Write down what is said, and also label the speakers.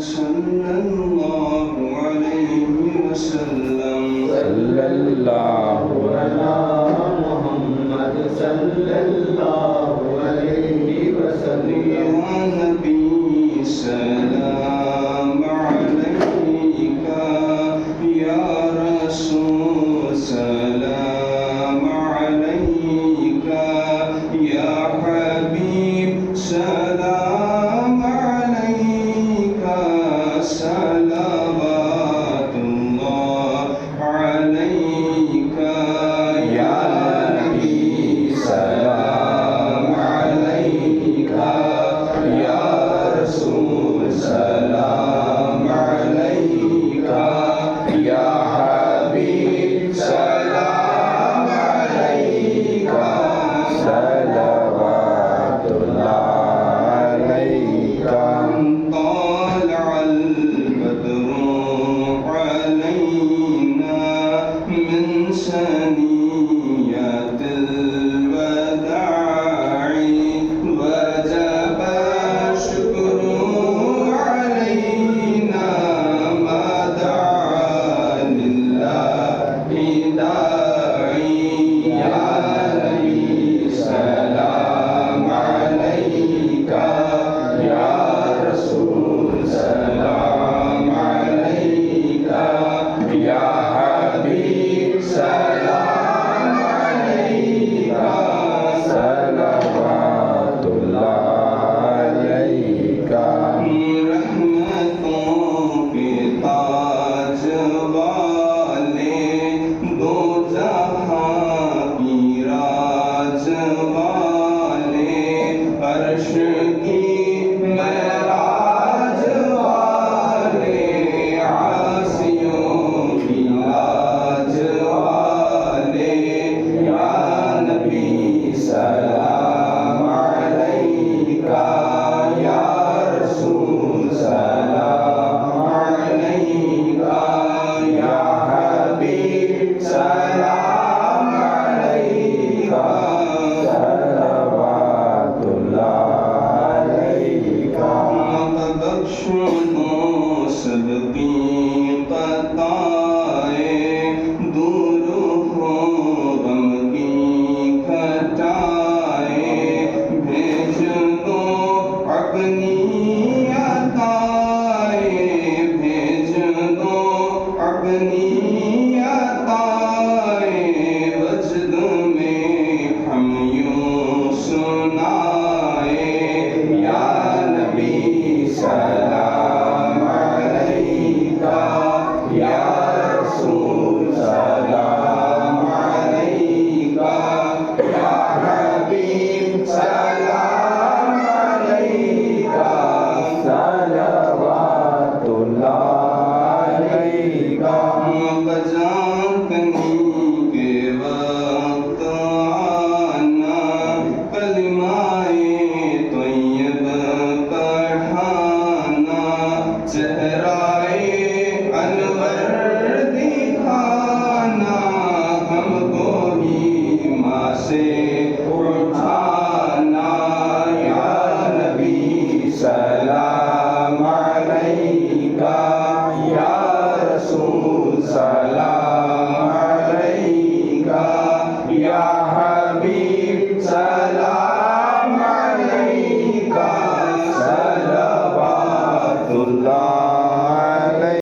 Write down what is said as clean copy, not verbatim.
Speaker 1: सल्लल्लाहु अलैहि वसल्लम
Speaker 2: सल्लल्लाहु अला मुहम्मद सल्लल्लाहु अलैहि वसल्लम।
Speaker 1: या नबी सलाम अलैका, या रसूल सलाम अलैका, या हबीब सलाम अलैका, सलावतुल्लाह अलैका, या नबी सलाम अलैका, या रसूल सलाम अलैका, या हबीब सलाम अलैका,
Speaker 2: सलवातुल्लाह अलैका।
Speaker 1: طلع البدر علينا من ثنيات الوداع وجب الشكر علينا ما دعا لله داعي يا نبي سلام عليك يا رسول سلام عليك يا حبيب سلام عليك
Speaker 2: सलवातुल्लाह अलैका।
Speaker 1: रहमतों के ताज वाले, दो जहां की राज वाले, अर्श की महराज वाले, आसियों की लाज वाले, या नबी सलाम अलैका, या रसूल सलाम अलैका, या हबीब सलाम अलैका,
Speaker 2: सलवातुल्लाह अलैका।
Speaker 1: बख्शो सबकी